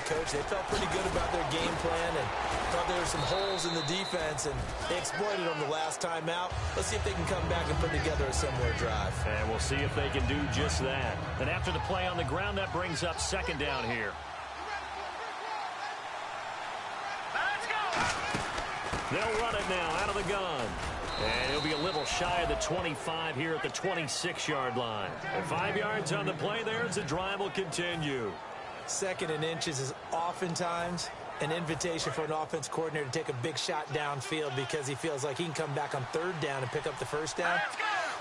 Coach. They felt pretty good about their game plan and thought there were some holes in the defense, and they exploited them the last time out. Let's see if they can come back and put together a similar drive. And we'll see if they can do just that. And after the play on the ground, that brings up second down here. They'll run it now out of the gun. And he'll be a little shy of the 25 here at the 26-yard line. And 5 yards on the play there as the drive will continue. Second and inches is oftentimes an invitation for an offense coordinator to take a big shot downfield because he feels like he can come back on third down and pick up the first down.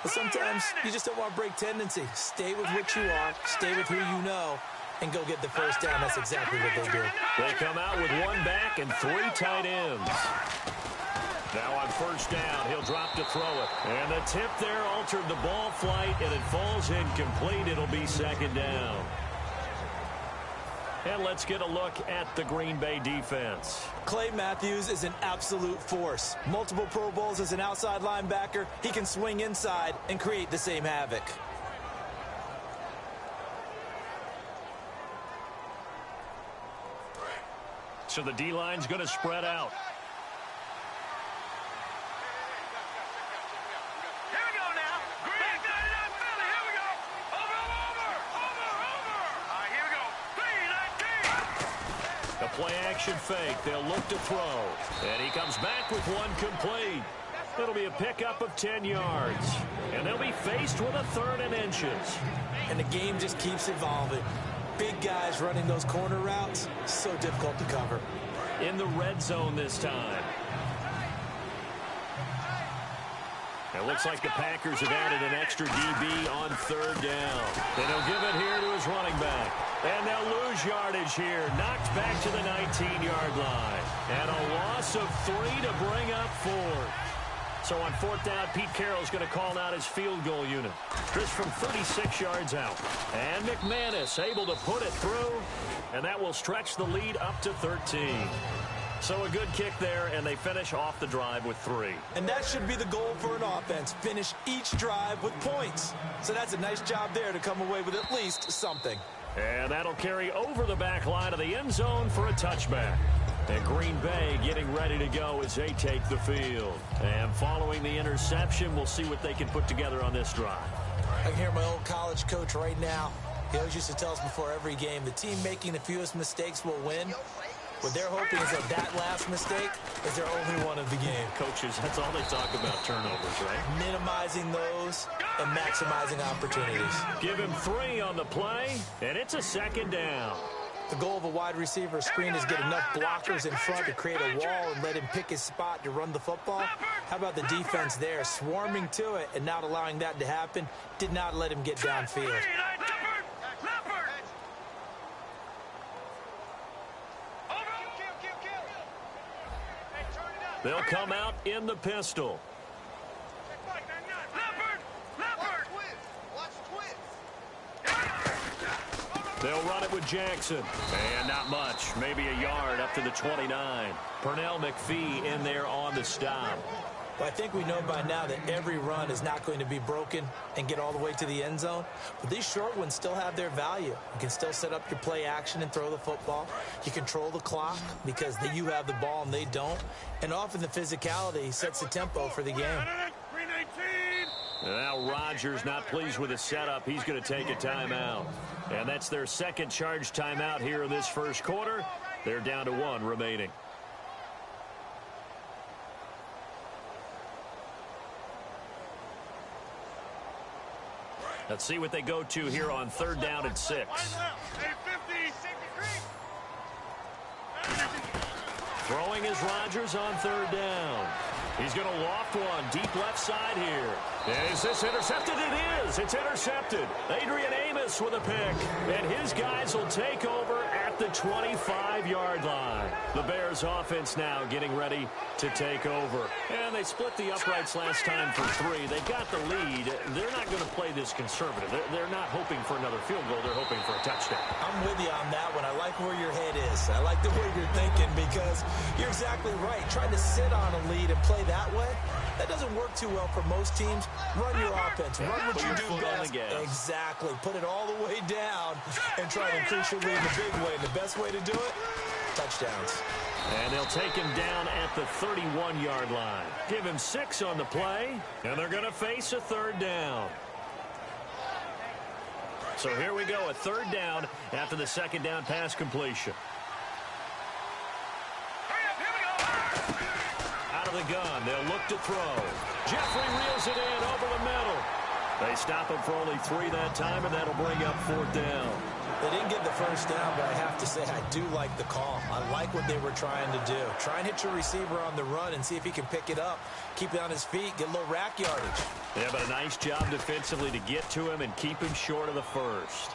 But sometimes you just don't want to break tendency. Stay with what you are, stay with who you know, and go get the first down. That's exactly what they do. They come out with one back and 3 tight ends. Now on first down, he'll drop to throw it. And the tip there altered the ball flight, and it falls incomplete. It'll be second down. And let's get a look at the Green Bay defense. Clay Matthews is an absolute force. Multiple Pro Bowls as an outside linebacker. He can swing inside and create the same havoc. So the D-line's going to spread out. Play-action fake. They'll look to throw. And he comes back with one complete. It'll be a pickup of 10 yards. And they'll be faced with a 3rd and inches. And the game just keeps evolving. Big guys running those corner routes, so difficult to cover. In the red zone this time. It looks like the Packers have added an extra DB on 3rd down. And he'll give it here to his running back. And they'll lose yardage here. Knocked back to the 19-yard line. And a loss of 3 to bring up 4. So on 4th down, Pete Carroll's going to call out his field goal unit. Chris from 36 yards out. And McManus able to put it through. And that will stretch the lead up to 13. So a good kick there, and they finish off the drive with 3. And that should be the goal for an offense. Finish each drive with points. So that's a nice job there to come away with at least something. And that'll carry over the back line of the end zone for a touchback. And Green Bay getting ready to go as they take the field. And following the interception, we'll see what they can put together on this drive. I can hear my old college coach right now. He always used to tell us before every game, the team making the fewest mistakes will win. What they're hoping is that last mistake is their only one of the game. Coaches, that's all they talk about, turnovers, right? Minimizing those and maximizing opportunities. Give him 3 on the play, and it's a second down. The goal of a wide receiver screen is get enough blockers in front to create a wall and let him pick his spot to run the football. How about the defense there, swarming to it and not allowing that to happen? Did not let him get downfield. They'll come out in the pistol. They'll run it with Jackson. And not much. Maybe a yard up to the 29. Pernell McPhee in there on the stop. Well, I think we know by now that every run is not going to be broken and get all the way to the end zone. But these short ones still have their value. You can still set up your play action and throw the football. You control the clock because you have the ball and they don't. And often the physicality sets the tempo for the game. Now Rodgers not pleased with the setup. He's going to take a timeout. And that's their second charge timeout here in this first quarter. They're down to 1 remaining. Let's see what they go to here on 3rd down and 6. Throwing is Rodgers on 3rd down. He's going to loft one deep left side here. Is this intercepted? It is. It's intercepted. Adrian Amos with a pick. And his guys will take over at the 25-yard line. The Bears offense now getting ready to take over. And they split the uprights last time for 3. They got the lead. They're not going to play this conservative. They're not hoping for another field goal. They're hoping for a touchdown. I'm with you on that one. I like where your head is. I like the way you're thinking because you're exactly right. Trying to sit on a lead and play that way, That doesn't work too well for most teams. Run your offense. Run what you do best. Exactly. Put it all the way down and try to increase your lead in the big way. And the best way to do it, touchdowns. And they'll take him down at the 31-yard line. Give him 6 on the play, and they're going to face a third down. So here we go, a third down after the second down pass completion. Out of the gun, they'll look to throw. Jeffrey reels it in over the middle. They stop him for only 3 that time, and that'll bring up fourth down. They didn't get the first down, but I have to say I do like the call. I like what they were trying to do. Try and hit your receiver on the run and see if he can pick it up. Keep it on his feet, get a little rack yardage. Yeah, but a nice job defensively to get to him and keep him short of the first.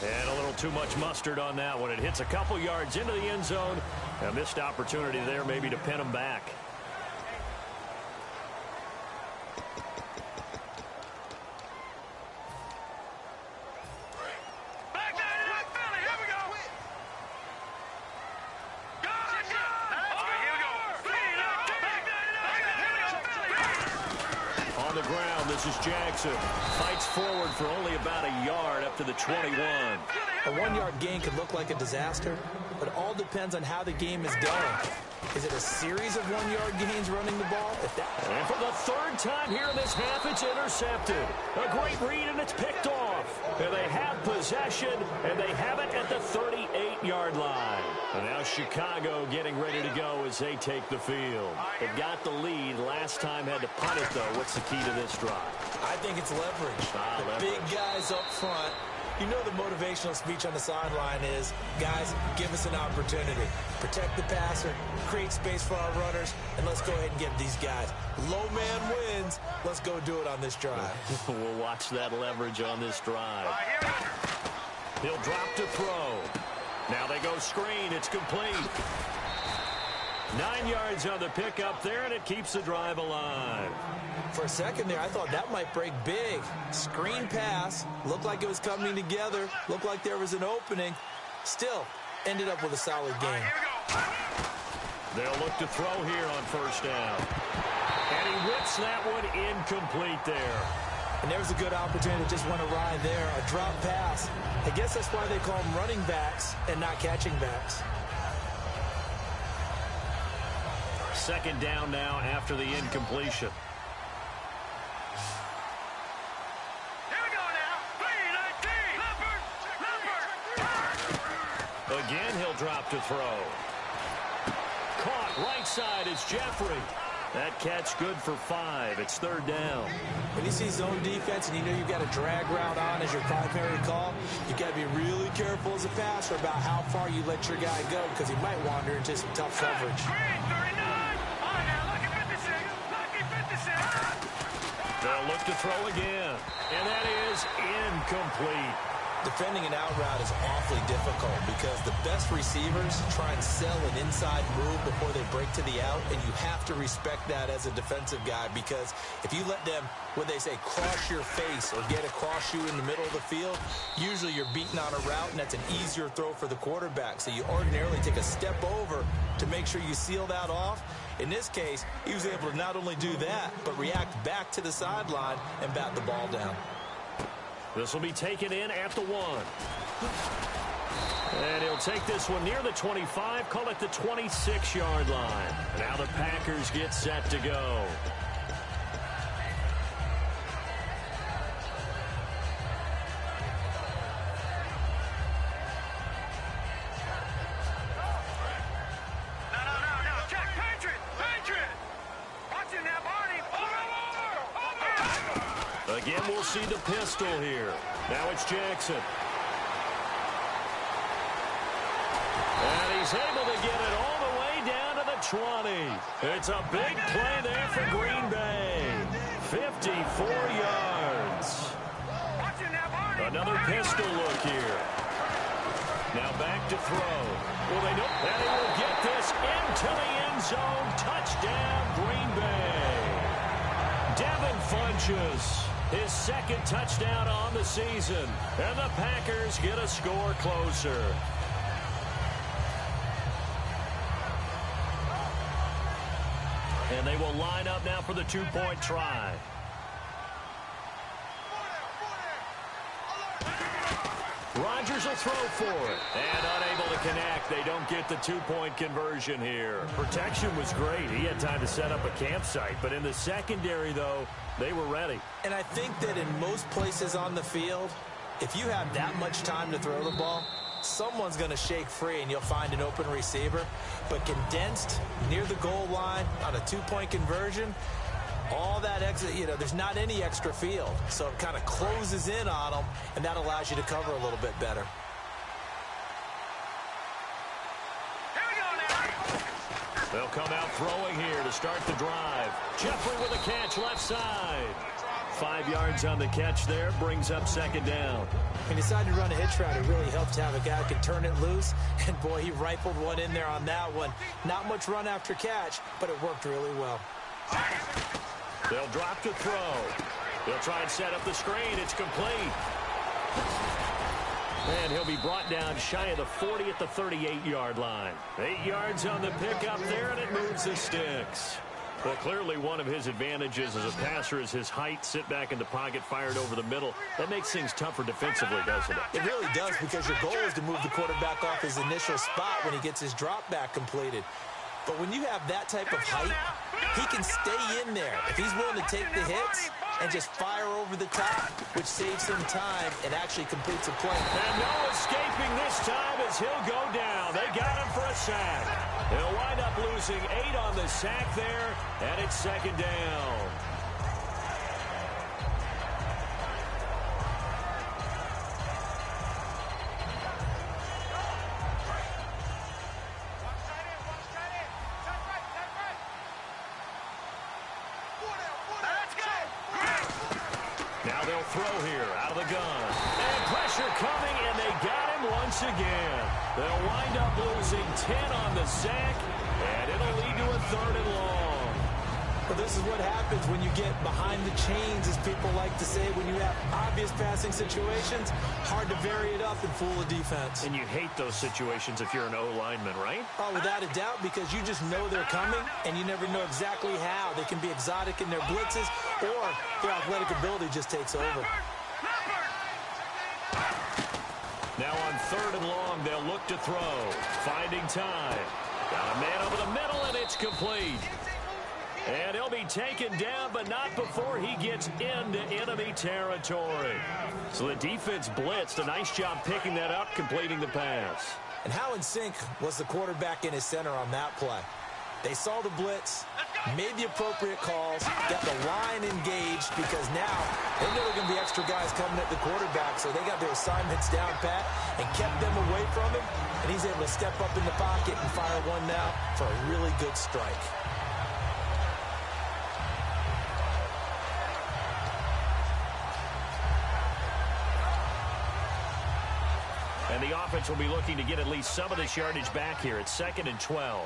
And a little too much mustard on that one. It hits a couple yards into the end zone. A missed opportunity there maybe to pin him back. This is Jackson. Fights forward for only about a yard up to the 21. A 1-yard gain could look like a disaster, but it all depends on how the game is going. Is it a series of 1-yard gains running the ball? And for the third time here in this half, it's intercepted. A great read, and it's picked off. And they have possession, and they have it at the 38-yard line. And now Chicago getting ready to go as they take the field. They've got the lead. Last time had to punt it, though. What's the key to this drive? I think it's leverage. The big guys up front. You know the motivational speech on the sideline is, guys, give us an opportunity. Protect the passer, create space for our runners, and let's go ahead and get these guys. Low man wins. Let's go do it on this drive. We'll watch that leverage on this drive. He'll drop to throw. Now they go screen. It's complete. 9 yards on the pickup there, and it keeps the drive alive. For a second there, I thought that might break big. Screen pass. Looked like it was coming together. Looked like there was an opening. Still, ended up with a solid game. They'll look to throw here on first down. And he whips that one incomplete there. And there was a good opportunity to just went awry there. A drop pass. I guess that's why they call them running backs and not catching backs. Second down now after the incompletion. Again, he'll drop to throw. Caught right side is Jeffrey. That catch good for 5. It's third down. When you see zone defense and you know you've got a drag route on as your primary call, you've got to be really careful as a passer about how far you let your guy go because he might wander into some tough coverage. They'll look to throw again. And that is incomplete. Defending an out route is awfully difficult because the best receivers try and sell an inside move before they break to the out, and you have to respect that as a defensive guy because if you let them, what they say, cross your face or get across you in the middle of the field, usually you're beating on a route, and that's an easier throw for the quarterback. So you ordinarily take a step over to make sure you seal that off. In this case, he was able to not only do that, but react back to the sideline and bat the ball down. This will be taken in at the 1. And he'll take this one near the 25, call it the 26-yard line. Now the Packers get set to go. Again, we'll see the pistol here. Now it's Jackson. And he's able to get it all the way down to the 20. It's a big play there for Green Bay. 54 yards. Another pistol look here. Now back to throw. Well, they know that he will get this into the end zone. Touchdown, Green Bay. Devin Funchess. His second touchdown on the season. And the Packers get a score closer. And they will line up now for the two-point try. Rodgers will throw for it. And unable to connect. They don't get the two-point conversion here. Protection was great. He had time to set up a campsite. But in the secondary, though, they were ready. And I think that in most places on the field, if you have that much time to throw the ball, someone's going to shake free and you'll find an open receiver. But condensed near the goal line on a two-point conversion, all that exit, there's not any extra field. So it kind of closes in on them, and that allows you to cover a little bit better. They'll come out throwing here to start the drive. Jeffrey with a catch left side. 5 yards on the catch there, brings up second down. He decided to run a hitch route. It really helped to have a guy who can turn it loose. And, boy, he rifled one in there on that one. Not much run after catch, but it worked really well. They'll drop to throw. They'll try and set up the screen. It's complete. And he'll be brought down shy of the 40 at the 38-yard line. 8 yards on the pickup there, and it moves the sticks. Well, clearly one of his advantages as a passer is his height. Sit back in the pocket, fired over the middle. That makes things tougher defensively, doesn't it? It really does, because your goal is to move the quarterback off his initial spot when he gets his drop back completed. But when you have that type of height, he can stay in there. If he's willing to take the hits and just fire over the top, which saves him time and actually completes a play. And no escaping this time as he'll go down. They got him for a sack. They'll wind up losing 8 on the sack there, and it's second down. Now they'll throw here out of the gun. And pressure coming, and they got him once again. They'll wind up losing 10 on the sack, and it'll lead to a 3rd and long. Well, this is what happens when you get behind the chains, as people like to say. When you have obvious passing situations, hard to vary it up and fool a defense. And you hate those situations if you're an O-lineman, right? Oh, without a doubt, because you just know they're coming, and you never know exactly how. They can be exotic in their blitzes, or their athletic ability just takes over. Now on 3rd and long, they'll look to throw. Finding time. Got a man over the middle, and it's complete. And he'll be taken down, but not before he gets into enemy territory. So the defense blitzed. A nice job picking that up, completing the pass. And how in sync was the quarterback in his center on that play? They saw the blitz, made the appropriate calls, got the line engaged, because now they know there are going to be extra guys coming at the quarterback, so they got their assignments down pat and kept them away from him, and he's able to step up in the pocket and fire one now for a really good strike. And the offense will be looking to get at least some of this yardage back here. It's 2nd and 12.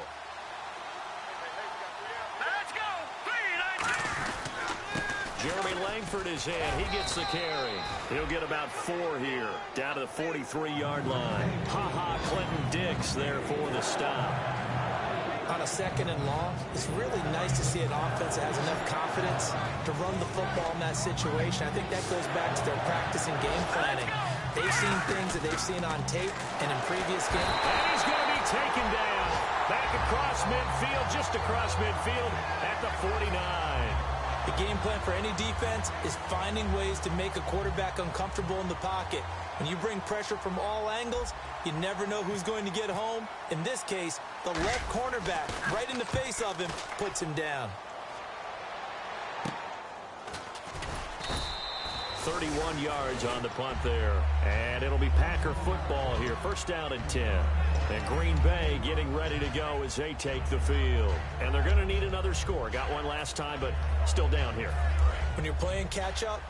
Jeremy Langford is in. He gets the carry. He'll get about 4 here, down to the 43-yard line. Clinton Dix there for the stop. On a 2nd and long, it's really nice to see an offense that has enough confidence to run the football in that situation. I think that goes back to their practice and game planning. They've seen things that they've seen on tape and in previous games. And he's going to be taken down. Back across midfield, just across midfield at the 49. The game plan for any defense is finding ways to make a quarterback uncomfortable in the pocket. When you bring pressure from all angles, you never know who's going to get home. In this case, the left cornerback, right in the face of him, puts him down. 31 yards on the punt there. And it'll be Packer football here. 1st down and 10. And Green Bay getting ready to go as they take the field. And they're going to need another score. Got one last time, but still down here. When you're playing catch-up,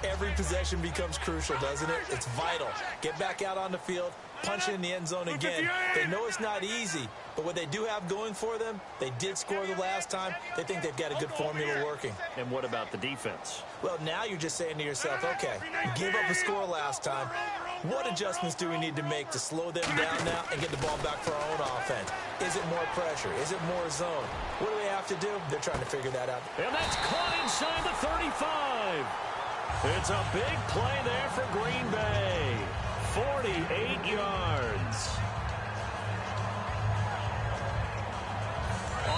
every possession becomes crucial, doesn't it? It's vital. Get back out on the field, punch it in the end zone again. They know it's not easy, but what they do have going for them, they did score the last time. They think they've got a good formula working. And what about the defense? Well, now you're just saying to yourself, okay, you gave up a score last time. What adjustments do we need to make to slow them down now and get the ball back for our own offense? Is it more pressure? Is it more zone? What do we have have to do, they're trying to figure that out. And that's caught inside the 35. It's a big play there for Green Bay. 48 yards.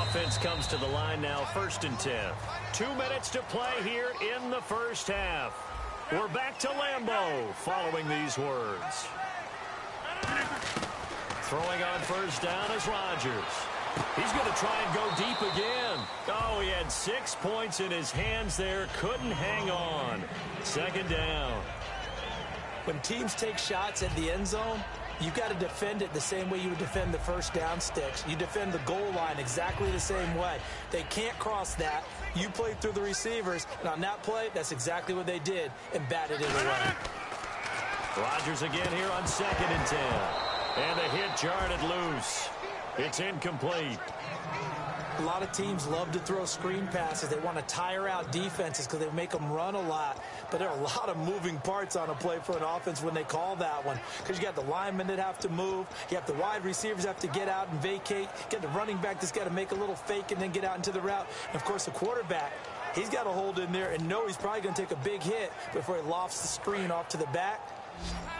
Offense comes to the line now, 1st and 10. 2 minutes to play here in the first half. We're back to Lambeau following these words. Throwing on 1st down is Rodgers. He's going to try and go deep again. Oh, he had 6 points in his hands there. Couldn't hang on. 2nd down. When teams take shots at the end zone, you've got to defend it the same way you would defend the 1st down sticks. You defend the goal line exactly the same way. They can't cross that. You play through the receivers, and on that play, that's exactly what they did and batted it away. Rodgers again here on 2nd and 10. And the hit jarred it loose. It's incomplete. A lot of teams love to throw screen passes. They want to tire out defenses because they make them run a lot. But there are a lot of moving parts on a play for an offense when they call that one. Because you got the linemen that have to move. You have the wide receivers have to get out and vacate. You got the running back that's got to make a little fake and then get out into the route. And, of course, the quarterback, he's got to hold in there and know he's probably going to take a big hit before he lofts the screen off to the back.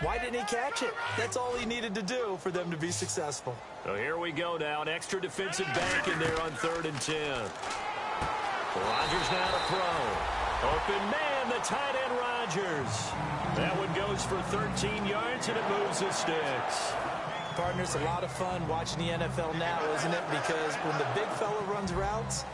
Why didn't he catch it? That's all he needed to do for them to be successful. So here we go now. An extra defensive back in there on 3rd and 10. Rodgers now to throw. Open man, the tight end Rodgers. That one goes for 13 yards, and it moves the sticks. Partner, it's a lot of fun watching the NFL now, isn't it? Because when the big fella runs routes,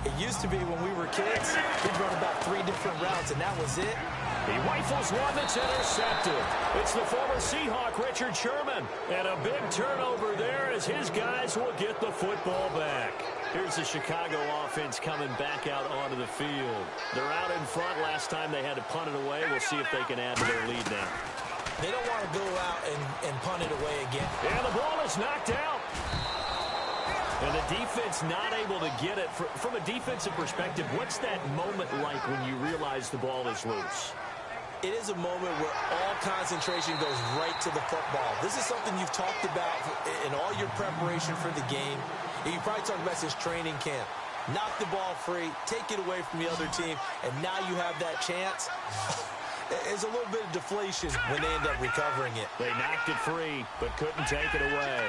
it used to be when we were kids, he'd run about 3 different routes, and that was it. He rifles one that's intercepted. It's the former Seahawk, Richard Sherman. And a big turnover there as his guys will get the football back. Here's the Chicago offense coming back out onto the field. They're out in front. Last time they had to punt it away. We'll see if they can add to their lead now. They don't want to go out and punt it away again. And the ball is knocked out. And the defense not able to get it. From a defensive perspective, what's that moment like when you realize the ball is loose? It is a moment where all concentration goes right to the football. This is something you've talked about in all your preparation for the game. And you probably talked about since training camp. Knock the ball free, take it away from the other team, and now you have that chance. There's a little bit of deflation when they end up recovering it. They knocked it free, but couldn't take it away.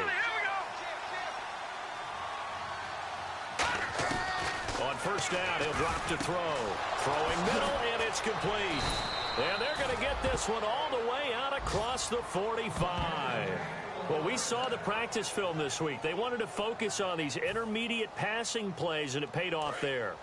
On 1st down, he'll drop to throw. Throwing middle, and it's complete. And they're going to get this one all the way out across the 45. Well, we saw the practice film this week. They wanted to focus on these intermediate passing plays, and it paid off there.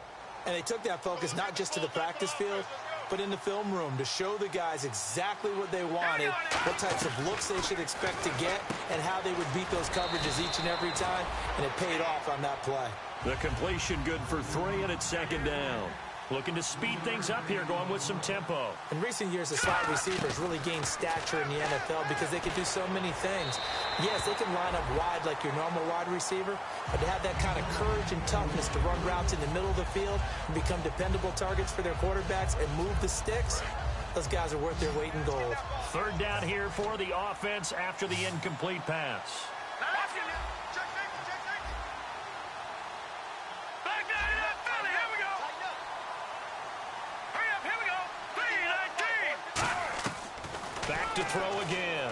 And they took that focus not just to the practice field, but in the film room to show the guys exactly what they wanted, what types of looks they should expect to get, and how they would beat those coverages each and every time, and it paid off on that play. The completion good for 3, and it's 2nd down. Looking to speed things up here, going with some tempo. In recent years, the slot receivers really gained stature in the NFL because they can do so many things. Yes, they can line up wide like your normal wide receiver, but to have that kind of courage and toughness to run routes in the middle of the field and become dependable targets for their quarterbacks and move the sticks, those guys are worth their weight in gold. 3rd down here for the offense after the incomplete pass. Back to throw again.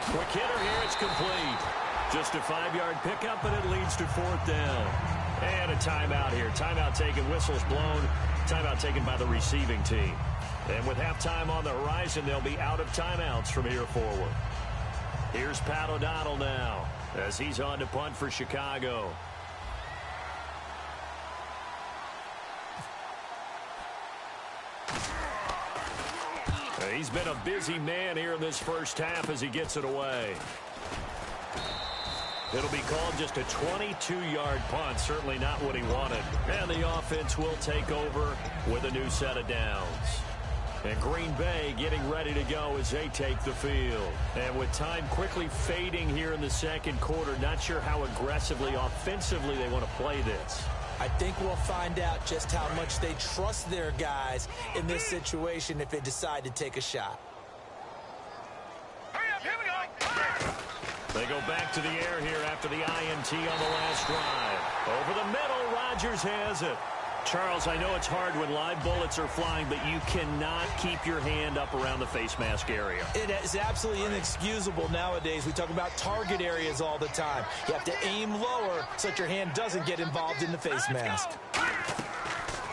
Quick hitter here, it's complete. Just a 5-yard pickup, and it leads to 4th down. And a timeout here. Timeout taken, whistles blown. Timeout taken by the receiving team. And with halftime on the horizon, they'll be out of timeouts from here forward. Here's Pat O'Donnell now as he's on to punt for Chicago. He's been a busy man here in this first half as he gets it away. It'll be called just a 22-yard punt. Certainly not what he wanted. And the offense will take over with a new set of downs. And Green Bay getting ready to go as they take the field. And with time quickly fading here in the 2nd quarter, not sure how aggressively, offensively they want to play this. I think we'll find out just how much they trust their guys in this situation if they decide to take a shot. Hurry up, here we go. They go back to the air here after the INT on the last drive. Over the middle, Rodgers has it. Charles, I know it's hard when live bullets are flying, but you cannot keep your hand up around the face mask area. It is absolutely inexcusable nowadays. We talk about target areas all the time. You have to aim lower so that your hand doesn't get involved in the face mask.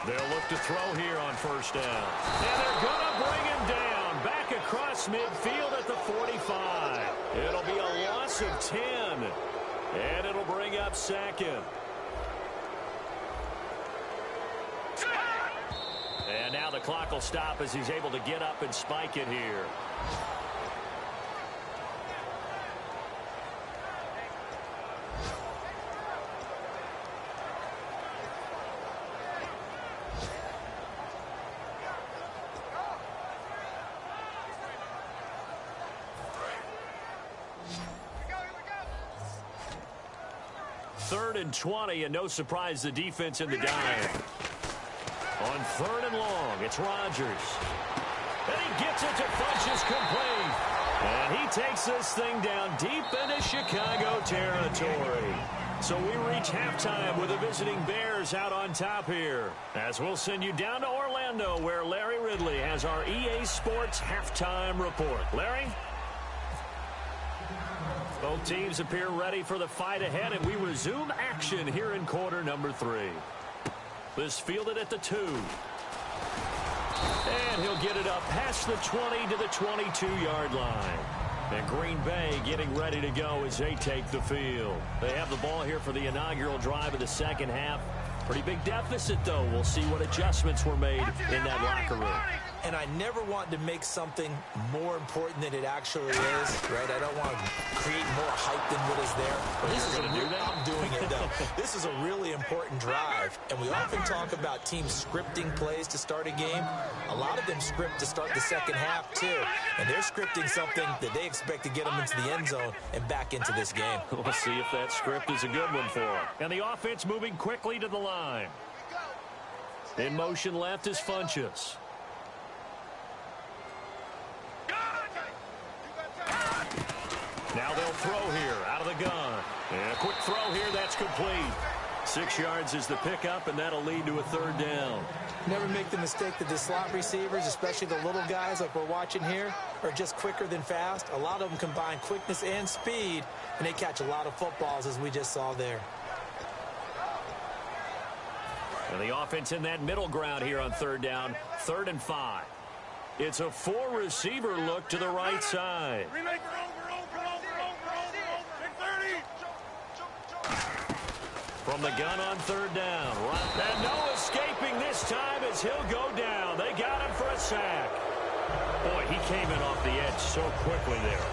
They'll look to throw here on first down. And they're going to bring him down. Back across midfield at the 45. It'll be a loss of 10. And it'll bring up second. And now the clock will stop as he's able to get up and spike it here. Third and 20, and no surprise, the defense in the dive. On third and long, it's Rodgers. And he gets it to Funchess complete. And he takes this thing down deep into Chicago territory. So we reach halftime with the visiting Bears out on top here. As we'll send you down to Orlando, where Larry Ridley has our EA Sports halftime report. Larry? Both teams appear ready for the fight ahead, and we resume action here in quarter number 3. This fielded at the 2. And he'll get it up past the 20 to the 22-yard line. And Green Bay getting ready to go as they take the field. They have the ball here for the inaugural drive of the second half. Pretty big deficit, though. We'll see what adjustments were made in that locker room. And I never want to make something more important than it actually is, right? I don't want to create more hype than what is there. But this is I'm doing it, though. This is a really important drive. And we often talk about teams scripting plays to start a game. A lot of them script to start the second half, too. And they're scripting something that they expect to get them into the end zone and back into this game. We'll see if that script is a good one for them. And the offense moving quickly to the line. In motion left is Funchess. Now they'll throw here out of the gun. And a quick throw here, that's complete. 6 yards is the pickup, and that'll lead to a third down. Never make the mistake that the slot receivers, especially the little guys like we're watching here, are just quicker than fast. A lot of them combine quickness and speed, and they catch a lot of footballs, as we just saw there. And the offense in that middle ground here on third down, 3rd and 5. It's a 4-receiver look to the right side. From the gun on third down. And no escaping this time as he'll go down. They got him for a sack. Boy, he came in off the edge so quickly there.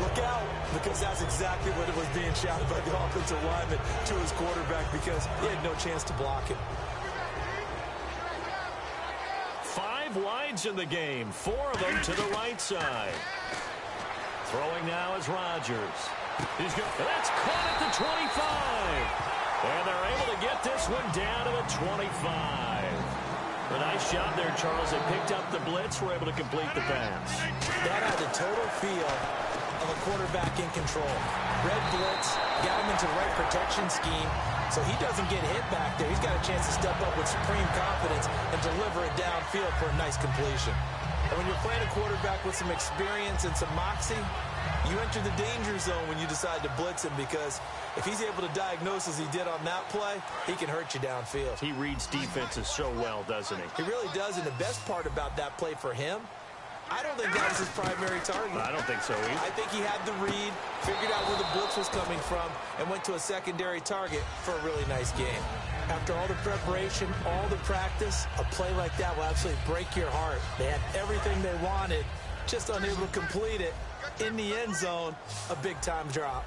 Look out, because that's exactly what it was being shouted by the offensive lineman to his quarterback, because he had no chance to block him. 5 wides in the game, 4 of them to the right side. Throwing now is Rodgers. He's good. That's caught at the 25. And they're able to get this one down to the 25. A nice job there, Charles. They picked up the blitz, were able to complete the pass. That had the total feel of a quarterback in control. Red blitz, got him into the right protection scheme, so he doesn't get hit back there. He's got a chance to step up with supreme confidence and deliver it downfield for a nice completion. And when you're playing a quarterback with some experience and some moxie, you enter the danger zone when you decide to blitz him, because if he's able to diagnose as he did on that play, he can hurt you downfield. He reads defenses so well, doesn't he? He really does, and the best part about that play for him, I don't think that was his primary target. I don't think so either. I think he had the read, figured out where the blitz was coming from, and went to a secondary target for a really nice game. After all the preparation, all the practice, a play like that will absolutely break your heart. They had everything they wanted, just unable to complete it. In the end zone, a big-time drop.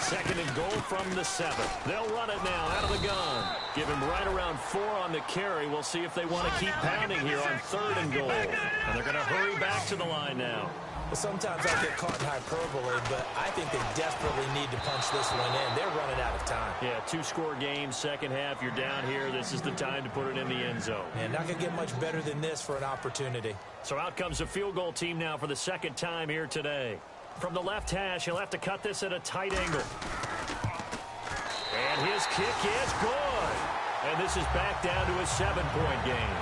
Second and goal from the 7. They'll run it now out of the gun. Give him right around 4 on the carry. We'll see if they want to keep pounding here on 3rd and goal. And they're going to hurry back to the line now. Well, sometimes I get caught in hyperbole, but I think they desperately need to punch this one in. They're running out of time. Yeah, two-score game, second half. You're down here. This is the time to put it in the end zone. And not going to get much better than this for an opportunity. So out comes the field goal team now for the second time here today. From the left hash, he'll have to cut this at a tight angle. And his kick is good. And this is back down to a 7-point game.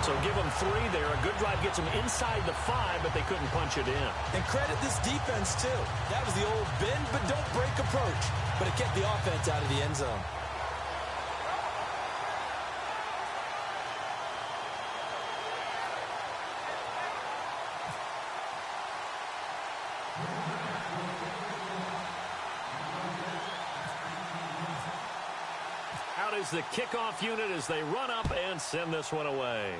So give them 3 there. A good drive gets them inside the 5, but they couldn't punch it in. And credit this defense, too. That was the old bend but don't break approach. But it kept the offense out of the end zone. Out is the kickoff unit as they run up and send this one away.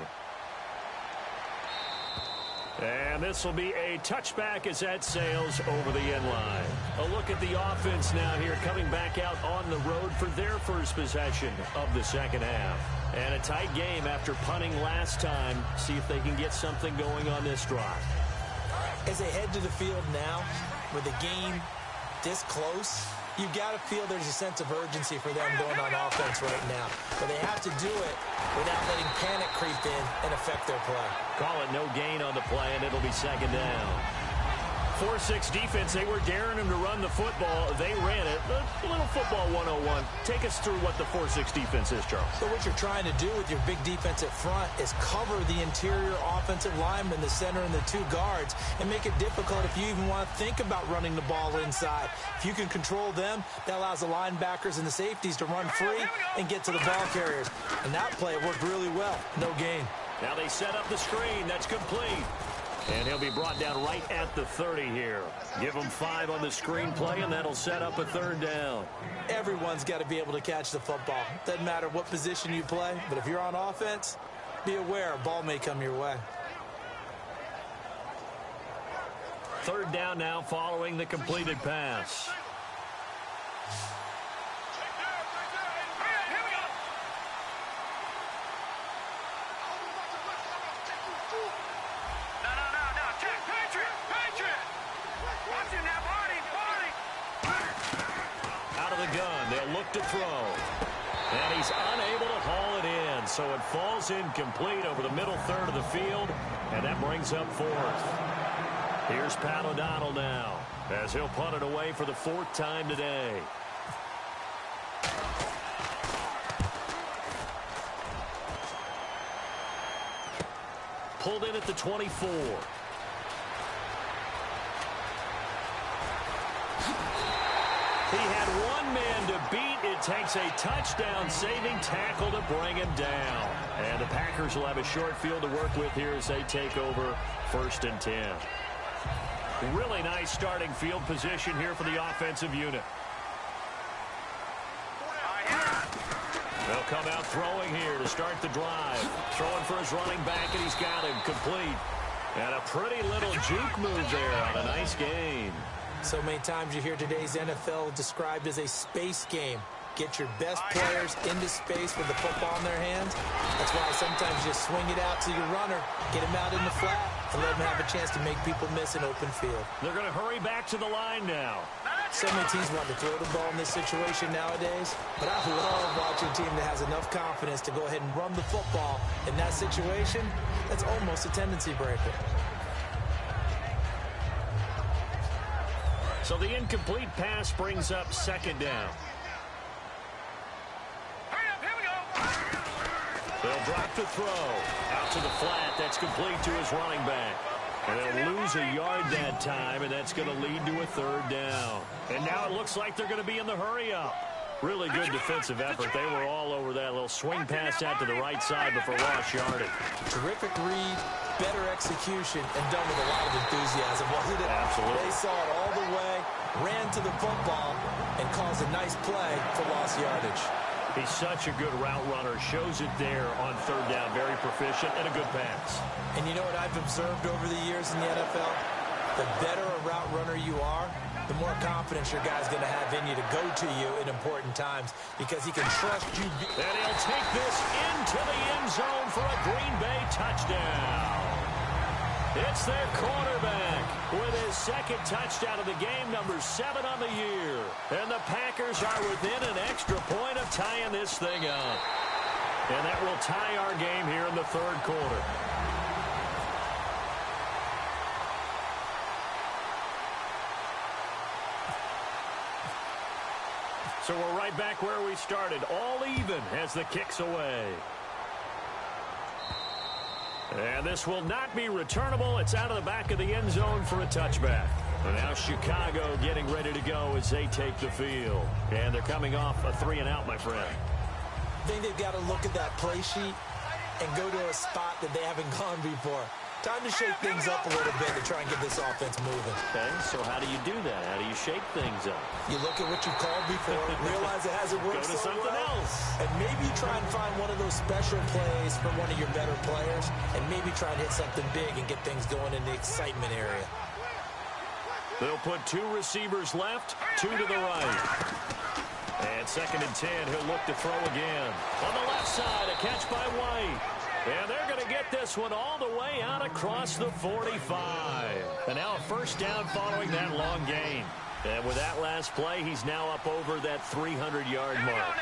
And this will be a touchback as that sails over the end line. A look at the offense now here, coming back out on the road for their first possession of the second half. And a tight game after punting last time. See if they can get something going on this drive. As they head to the field now, with the game this close, you've got to feel there's a sense of urgency for them going on offense right now. But they have to do it without letting panic creep in and affect their play. Call it no gain on the play, and it'll be second down. 4-6 defense, they were daring him to run the football. They ran it. A little football 101. Take us through what the 4-6 defense is, Charles. So what you're trying to do with your big defensive front is cover the interior offensive lineman, the center, and the 2 guards, and make it difficult if you even want to think about running the ball inside. If you can control them, that allows the linebackers and the safeties to run free and get to the ball carriers. And that play worked really well. No gain. Now they set up the screen. That's complete. And he'll be brought down right at the 30 here. Give him 5 on the screen play, and that'll set up a third down. Everyone's got to be able to catch the football. Doesn't matter what position you play, but if you're on offense, be aware a ball may come your way. Third down now following the completed pass. To throw. And he's unable to haul it in, so it falls incomplete over the middle third of the field, and that brings up 4th. Here's Pat O'Donnell now, as he'll punt it away for the 4th time today. Pulled in at the 24. He had one man to beat. It takes a touchdown-saving tackle to bring him down. And the Packers will have a short field to work with here as they take over 1st and 10. Really nice starting field position here for the offensive unit. They'll come out throwing here to start the drive. Throwing for his running back, and he's got him complete. And a pretty little juke move there on a nice gain. So many times you hear today's NFL described as a space game. Get your best players into space with the football in their hands. That's why sometimes you just swing it out to your runner, get him out in the flat, and let him have a chance to make people miss an open field. They're going to hurry back to the line now. So many teams want to throw the ball in this situation nowadays, but I love watching a team that has enough confidence to go ahead and run the football. In that situation, that's almost a tendency breaker. So the incomplete pass brings up second down. They'll drop the throw. Out to the flat. That's complete to his running back. And they'll lose a yard that time, and that's going to lead to a third down. And now it looks like they're going to be in the hurry-up. Really good defensive effort. They were all over that little swing pass out to the right side before lost yardage. Terrific read, better execution, and done with a lot of enthusiasm, wasn't it? Absolutely. They saw it all the way, ran to the football, and caused a nice play for lost yardage. He's such a good route runner. Shows it there on third down. Very proficient and a good pass. And you know what I've observed over the years in the NFL? The better a route runner you are, the more confidence your guy's going to have in you to go to you in important times because he can trust you. And he'll take this into the end zone for a Green Bay touchdown. It's their quarterback with his second touchdown of the game, number 7 on the year. And the Packers are within an extra point of tying this thing up. And that will tie our game here in the third quarter. So we're right back where we started, all even as the kick's away. And this will not be returnable. It's out of the back of the end zone for a touchback. And now Chicago getting ready to go as they take the field. And they're coming off a 3-and-out, my friend. I think they've got to look at that play sheet and go to a spot that they haven't gone before. Time to shake things up a little bit to try and get this offense moving. Okay, so how do you do that? How do you shake things up? You look at what you called before, realize it hasn't worked Go to something else. And maybe try and find one of those special plays from one of your better players, and maybe try and hit something big and get things going in the excitement area. They'll put 2 receivers left, 2 to the right. And 2nd and 10, he'll look to throw again. On the left side, a catch by White. And they're going to get this one all the way out across the 45. And now a first down following that long gain. And with that last play, he's now up over that 300-yard mark.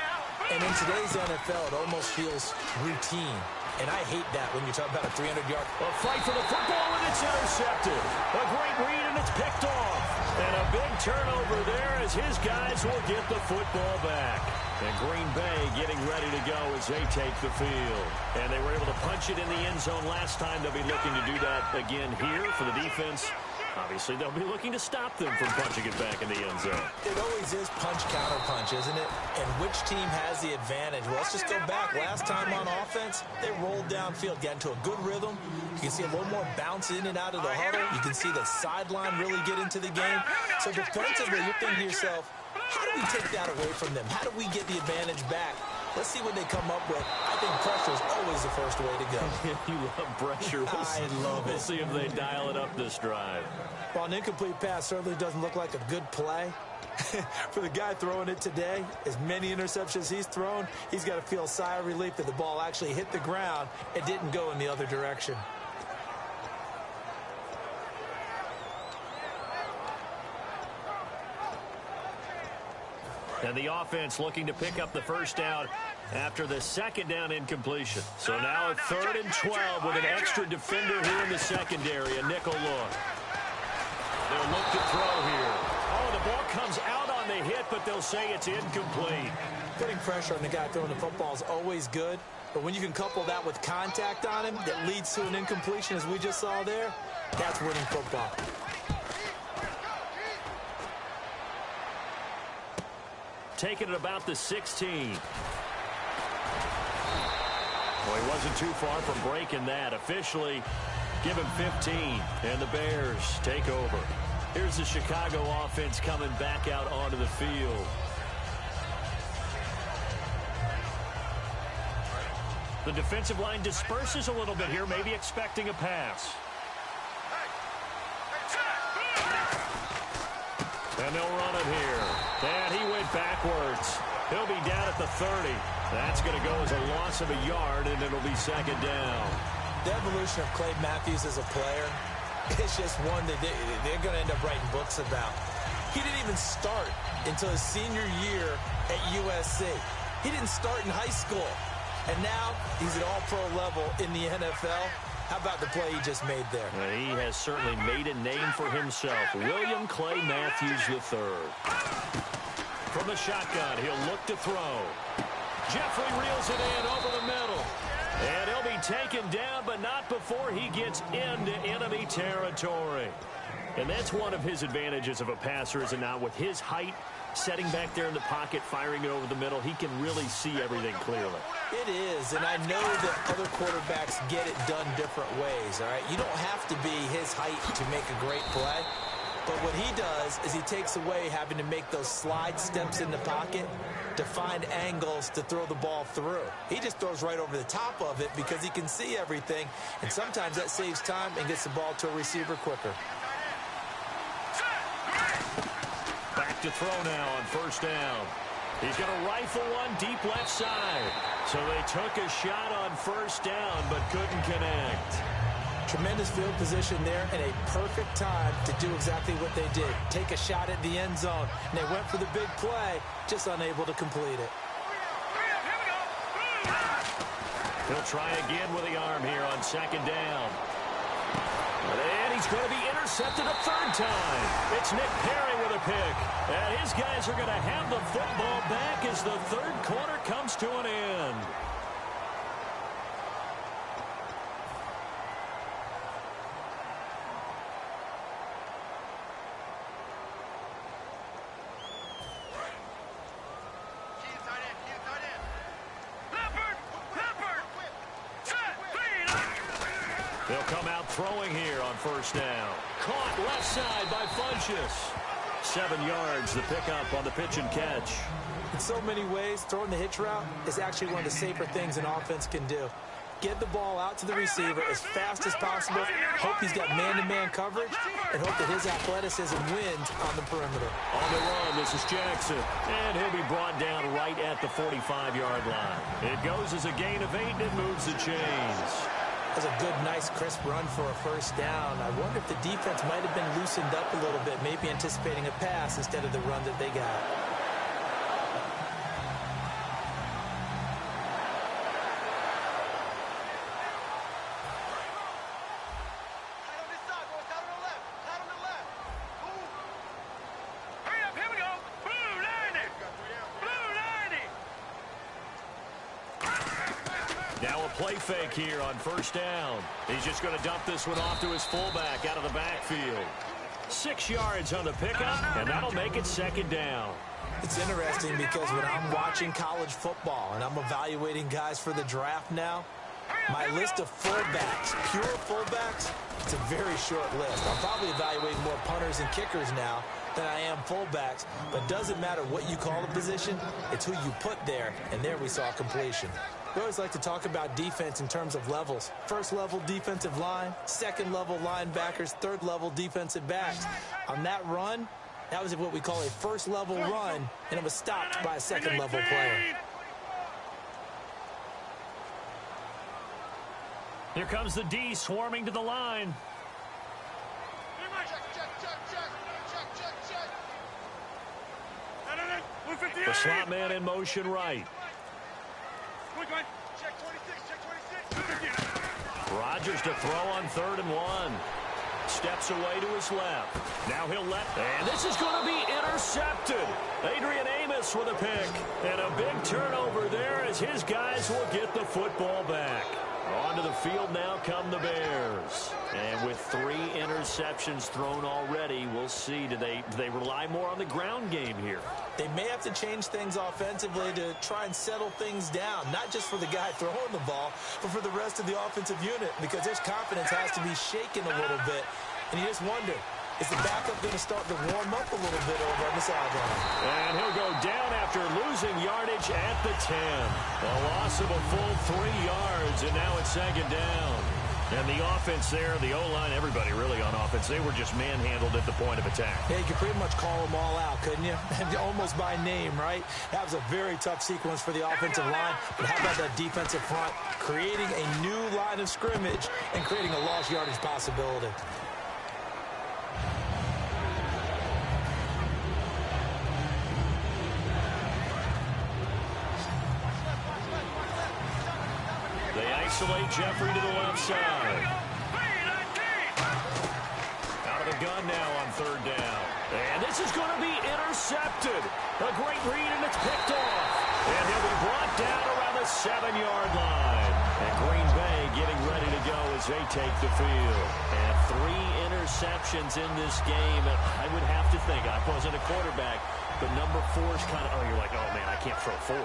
And in today's NFL, it almost feels routine. And I hate that when you talk about a 300-yard. A fight for the football, and it's intercepted. A great read, and it's picked off. And a big turnover there as his guys will get the football back. And Green Bay getting ready to go as they take the field. And they were able to punch it in the end zone last time. They'll be looking to do that again here for the defense. Obviously, they'll be looking to stop them from punching it back in the end zone. It always is punch-counter-punch, isn't it? And which team has the advantage? Well, let's just go back. Last time on offense, they rolled downfield, got into a good rhythm. You can see a little more bounce in and out of the huddle. You can see the sideline really get into the game. So defensively, you're thinking to yourself, how do we take that away from them? How do we get the advantage back? Let's see what they come up with. I think pressure is always the first way to go. You love pressure. I love it. We'll see if they dial it up this drive. Well, an incomplete pass certainly doesn't look like a good play. For the guy throwing it today, as many interceptions he's thrown, he's got to feel a sigh of relief that the ball actually hit the ground and didn't go in the other direction. And the offense looking to pick up the first down after the second down incompletion. So now a 3rd and 12 with an extra defender here in the secondary, a nickel look. They'll look to throw here. Oh, the ball comes out on the hit, but they'll say it's incomplete. Putting pressure on the guy throwing the football is always good, but when you can couple that with contact on him that leads to an incompletion, as we just saw there, that's winning football. Taking it about the 16. Well, he wasn't too far from breaking that. Officially, give him 15, and the Bears take over. Here's the Chicago offense coming back out onto the field. The defensive line disperses a little bit here, maybe expecting a pass. And they'll run it here. And he went backwards. He'll be down at the 30. That's going to go as a loss of a yard, and it'll be 2nd down. The evolution of Clay Matthews as a player, it's just one that they're going to end up writing books about. He didn't even start until his senior year at USC. He didn't start in high school. And now he's at all-pro level in the NFL. How about the play he just made there? He has certainly made a name for himself. William Clay Matthews III. From the shotgun, he'll look to throw. Jeffrey reels it in over the middle. And he'll be taken down, but not before he gets into enemy territory. And that's one of his advantages of a passer, is it not? With his height, setting back there in the pocket, firing it over the middle, he can really see everything clearly. It is, and I know that other quarterbacks get it done different ways, all right? You don't have to be his height to make a great play. But what he does is he takes away having to make those slide steps in the pocket to find angles to throw the ball through. He just throws right over the top of it because he can see everything, and sometimes that saves time and gets the ball to a receiver quicker. Back to throw now on 1st down. He's going to rifle one deep left side. So they took a shot on 1st down but couldn't connect. Tremendous field position there and a perfect time to do exactly what they did. Take a shot at the end zone. And they went for the big play, just unable to complete it. He'll try again with the arm here on second down. And he's going to be intercepted a third time. It's Nick Perry with a pick. And his guys are going to have the football back as the third quarter comes to an end. They'll come out throwing here on first down. Caught left side by Funchess. 7 yards, the pickup on the pitch and catch. In so many ways, throwing the hitch route is actually one of the safer things an offense can do. Get the ball out to the receiver as fast as possible, hope he's got man-to-man coverage, and hope that his athleticism wins on the perimeter. On the run, this is Jackson, and he'll be brought down right at the 45-yard line. It goes as a gain of 8 and moves the chains. That was a good, nice, crisp run for a first down. I wonder if the defense might have been loosened up a little bit, maybe anticipating a pass instead of the run that they got. Now a play fake here on first down. He's just going to dump this one off to his fullback out of the backfield. 6 yards on the pickup, and that'll make it second down. It's interesting because when I'm watching college football and I'm evaluating guys for the draft now, my list of fullbacks, pure fullbacks, it's a very short list. I'm probably evaluating more punters and kickers now than I am fullbacks, but it doesn't matter what you call the position, it's who you put there, and there we saw completion. We always like to talk about defense in terms of levels. First level defensive line, second level linebackers, third level defensive backs. On that run, that was what we call a first level run, and it was stopped by a second level player. Here comes the D swarming to the line. The slot man in motion right. Rodgers to throw on 3rd and 1. Steps away to his left. Now he'll and this is going to be intercepted. Adrian Amos with a pick. And a big turnover there as his guys will get the football back. Onto the field now come the Bears. And with 3 interceptions thrown already, we'll see. Do they rely more on the ground game here? They may have to change things offensively to try and settle things down, not just for the guy throwing the ball, but for the rest of the offensive unit, because his confidence has to be shaken a little bit. And you just wonder, is the backup going to start to warm up a little bit over on the sideline? And he'll go down after losing yardage at the 10. A loss of a full 3 yards, and now it's second down. And the offense there, the O-line, everybody really on offense, they were just manhandled at the point of attack. Yeah, you could pretty much call them all out, couldn't you? Almost by name, right? That was a very tough sequence for the offensive line. But how about that defensive front? Creating a new line of scrimmage and creating a lost yardage possibility. Isolate Jeffrey to the left side. Out of the gun now on 3rd down. And this is going to be intercepted. A great read, and it's picked off. And he'll be brought down around the 7-yard line. And Green Bay getting ready to go as they take the field. And 3 interceptions in this game. I would have to think, I wasn't a quarterback, but number 4 is kind of, you're like, oh, man, I can't throw 4.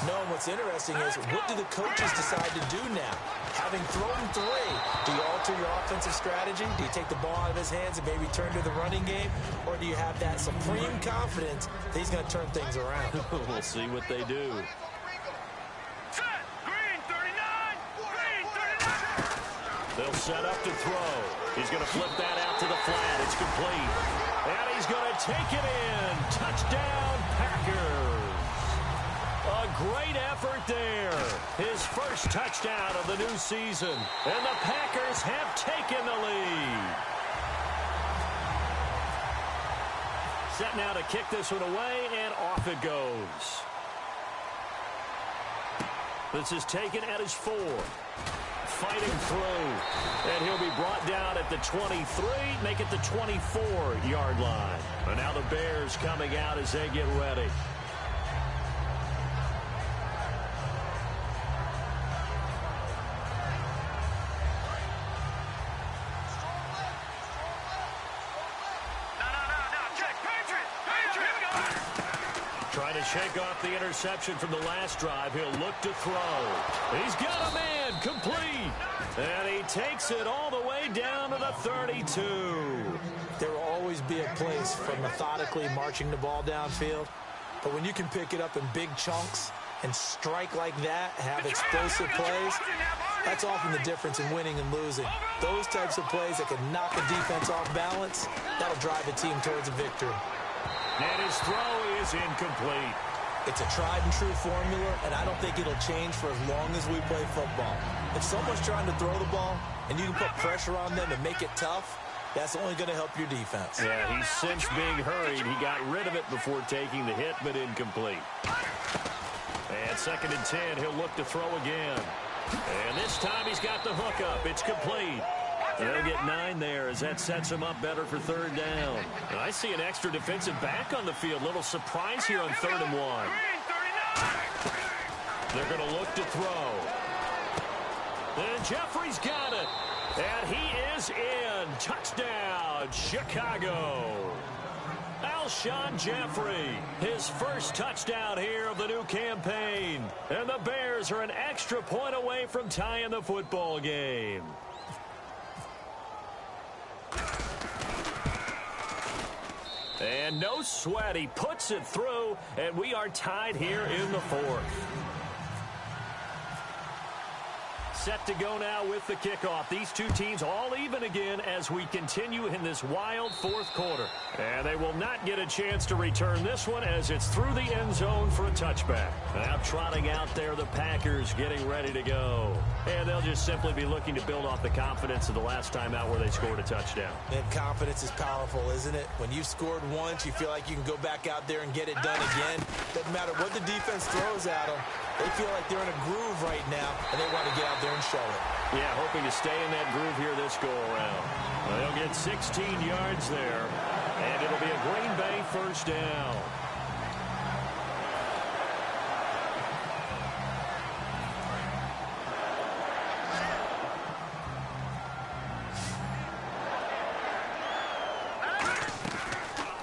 No, what's interesting is, what do the coaches decide to do now? Having thrown 3, do you alter your offensive strategy? Do you take the ball out of his hands and maybe turn to the running game? Or do you have that supreme confidence that he's going to turn things around? We'll see what they do. They'll set up to throw. He's going to flip that out to the flat. It's complete. And he's going to take it in. Touchdown, Packers. A great effort there. His first touchdown of the new season. And the Packers have taken the lead. Set now to kick this one away, and off it goes. This is taken at his 4. Fighting through. And he'll be brought down at the 23, make it the 24-yard line. And now the Bears coming out as they get ready. Trying to shake off the interception from the last drive. He'll look to throw. He's got a man complete. And he takes it all the way down to the 32. There will always be a place for methodically marching the ball downfield. But when you can pick it up in big chunks and strike like that, have explosive plays, that's often the difference in winning and losing. Those types of plays that can knock a defense off balance, that'll drive a team towards a victory. And his throw is incomplete. It's a tried-and-true formula, and I don't think it'll change for as long as we play football. If someone's trying to throw the ball and you can put pressure on them and make it tough, that's only going to help your defense. Yeah, he's since being hurried. He got rid of it before taking the hit, but incomplete. And 2nd and 10, he'll look to throw again. And this time he's got the hook up. It's complete. They'll get 9 there as that sets him up better for 3rd down. And I see an extra defensive back on the field. Little surprise here on 3rd and 1. They're going to look to throw. And Jeffrey's got it. And he is in. Touchdown, Chicago. Alshon Jeffrey, his first touchdown here of the new campaign. And the Bears are an extra point away from tying the football game. And no sweat, he puts it through, and we are tied here in the 4th. Set to go now with the kickoff. These two teams all even again as we continue in this wild 4th quarter. And they will not get a chance to return this one as it's through the end zone for a touchback. Now trotting out there, the Packers getting ready to go. And they'll just simply be looking to build off the confidence of the last time out where they scored a touchdown. And confidence is powerful, isn't it? When you've scored once, you feel like you can go back out there and get it done again. Doesn't matter what the defense throws at them. They feel like they're in a groove right now, and they want to get out there and show it. Yeah, hoping to stay in that groove here this go-around. They'll get 16 yards there, and it'll be a Green Bay 1st down.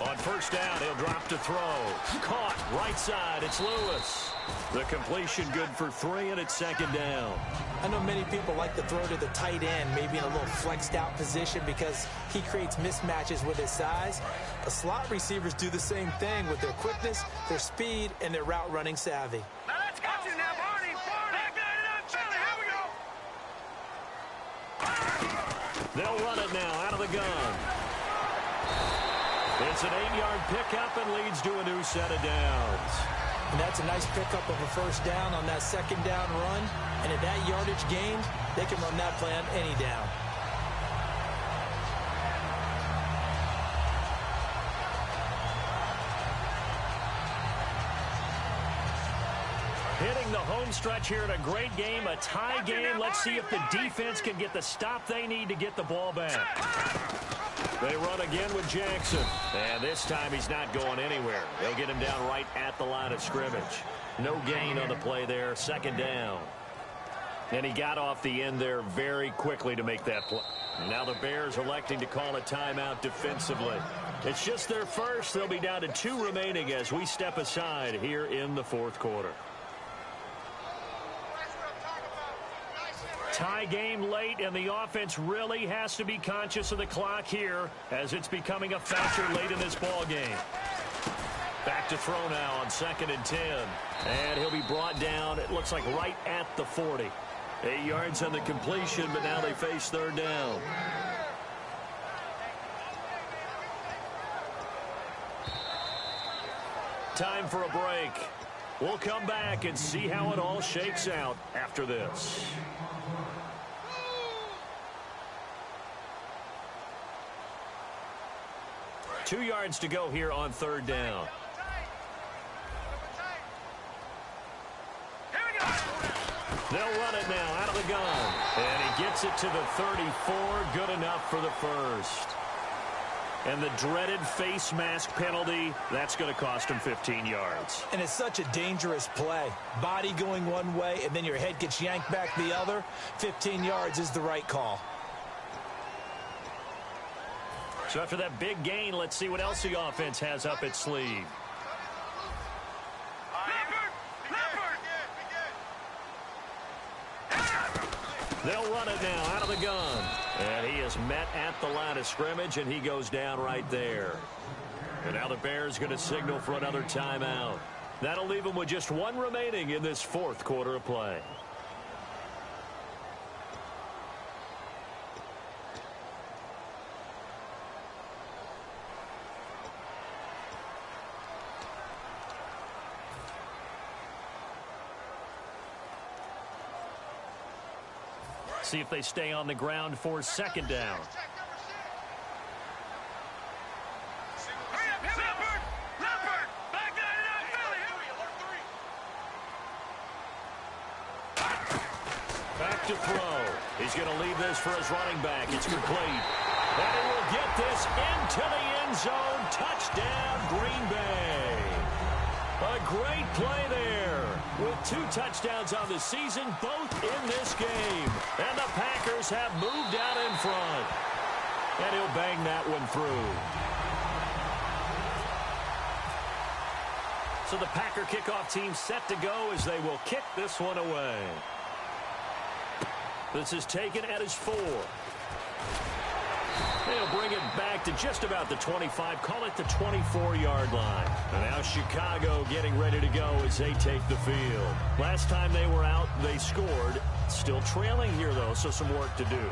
On 1st down, he'll drop to throw. Caught, right side, it's Lewis. The completion good for 3, and it's 2nd down. I know many people like to throw to the tight end, maybe in a little flexed out position because he creates mismatches with his size. The slot receivers do the same thing with their quickness, their speed, and their route running savvy. Now let's go. Now, Barney. Here we go. They'll run it now out of the gun. It's an 8-yard pickup and leads to a new set of downs. And that's a nice pickup of a 1st down on that 2nd down run. And at that yardage gained, they can run that play on any down. Hitting the home stretch here in a great game, a tie game. Let's see if the defense can get the stop they need to get the ball back. They run again with Jackson. And this time he's not going anywhere. They'll get him down right at the line of scrimmage. No gain on the play there. 2nd down. And he got off the end there very quickly to make that play. Now the Bears electing to call a timeout defensively. It's just their first. They'll be down to 2 remaining as we step aside here in the 4th quarter. Tie game late, and the offense really has to be conscious of the clock here as it's becoming a factor late in this ball game. Back to throw now on 2nd and 10. And he'll be brought down, it looks like right at the 40. 8 yards on the completion, but now they face 3rd down. Time for a break. We'll come back and see how it all shakes out after this. Two yards to go here on third down. They'll run it now out of the gun. And he gets it to the 34. Good enough for the first. And the dreaded face mask penalty, that's going to cost him 15 yards. And it's such a dangerous play. Body going one way, and then your head gets yanked back the other. 15 yards is the right call. So after that big gain, let's see what else the offense has up its sleeve. They'll run it now out of the gun. And he is met at the line of scrimmage, and he goes down right there. And now the Bears going to signal for another timeout. That'll leave them with just one remaining in this fourth quarter of play. See if they stay on the ground for second down. Back to throw. He's going to leave this for his running back. It's complete. And he will get this into the end zone. Touchdown, Green Bay. A great play there. With 2 touchdowns on the season, both in this game. And the Packers have moved out in front. And he'll bang that one through. So the Packer kickoff team set to go as they will kick this one away. This is taken at his 4. They'll bring it back to just about the 25, call it the 24-yard line. And now Chicago getting ready to go as they take the field. Last time they were out, they scored. Still trailing here, though, so some work to do.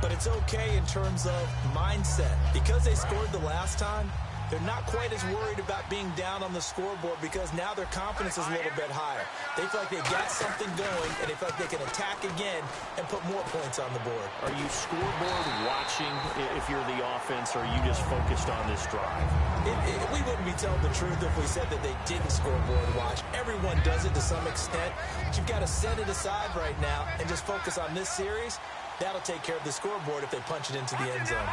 But it's okay in terms of mindset. Because they scored the last time, they're not quite as worried about being down on the scoreboard because now their confidence is a little bit higher. They feel like they've got something going, and they feel like they can attack again and put more points on the board. Are you scoreboard watching if you're the offense, or are you just focused on this drive? We wouldn't be telling the truth if we said that they didn't scoreboard watch. Everyone does it to some extent. But you've got to set it aside right now and just focus on this series. That'll take care of the scoreboard if they punch it into the end zone.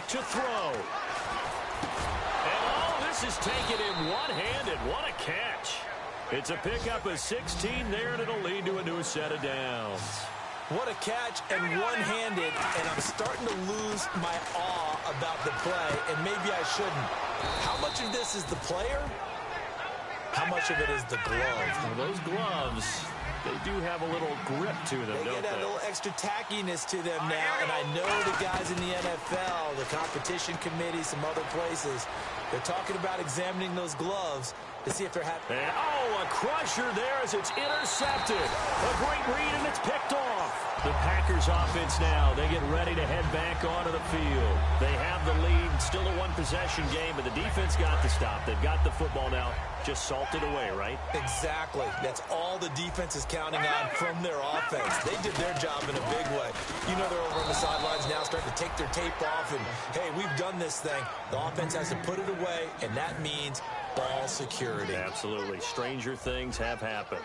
To throw. And all this is taken in one-handed. What a catch. It's a pickup of 16 there, and it'll lead to a new set of downs. What a catch and one-handed, and I'm starting to lose my awe about the play, and maybe I shouldn't. How much of this is the player? How much of it is the glove? Well, those gloves, they do have a little grip to them, don't they? They get a little extra tackiness to them now, and I know the guys in the NFL, the competition committee, some other places, they're talking about examining those gloves to see if they're happy. Oh, a crusher there as it's intercepted. A great read, and it's picked off. The Packers offense now, they get ready to head back onto the field. They have the lead, still a one-possession game, but the defense got the stop. They've got the football now, just salted away, right? Exactly. That's all the defense is counting on from their offense. They did their job in a big way. You know they're over on the sidelines now starting to take their tape off, and, hey, we've done this thing. The offense has to put it away, and that means ball security. Absolutely. Stranger things have happened.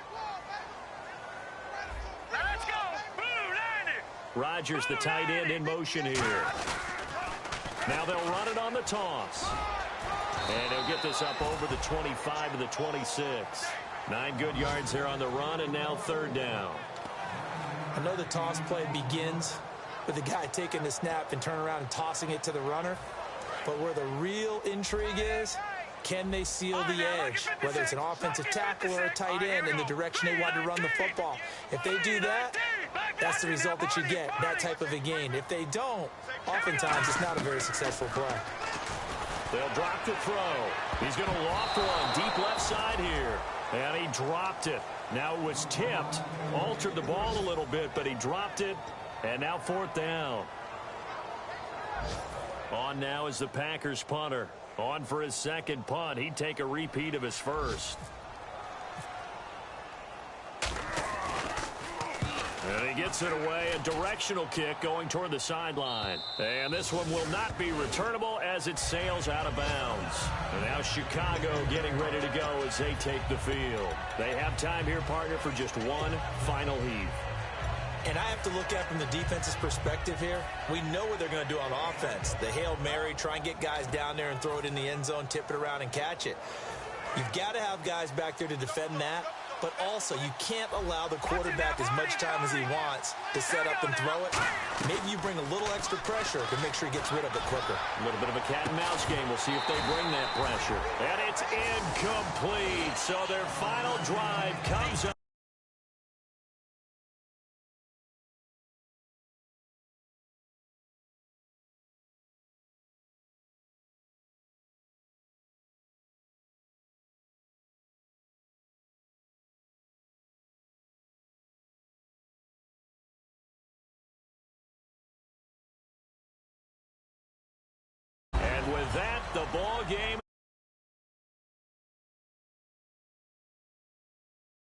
Let's go. Boo, Landy. Rodgers, the tight end, in motion here. Now they'll run it on the toss. And he'll get this up over the 25 to the 26. 9 good yards there on the run, and now third down. I know the toss play begins with the guy taking the snap and turning around and tossing it to the runner. But where the real intrigue is, can they seal the edge, whether it's an offensive tackle or a tight end, in the direction they want to run the football? If they do that, that's the result that you get, that type of a gain. If they don't, oftentimes it's not a very successful play. They'll drop the throw. He's going to loft one deep left side here. And he dropped it. Now it was tipped. Altered the ball a little bit, but he dropped it. And now 4th down. On now is the Packers punter. On for his second punt. He'd take a repeat of his first. And he gets it away. A directional kick going toward the sideline. And this one will not be returnable as it sails out of bounds. And now Chicago getting ready to go as they take the field. They have time here, partner, for just one final heave. And I have to look at it from the defense's perspective here. We know what they're going to do on offense. The Hail Mary, try and get guys down there and throw it in the end zone, tip it around and catch it. You've got to have guys back there to defend that. But also, you can't allow the quarterback as much time as he wants to set up and throw it. Maybe you bring a little extra pressure to make sure he gets rid of it quicker. A little bit of a cat and mouse game. We'll see if they bring that pressure. And it's incomplete. So their final drive comes up. With that, the ball game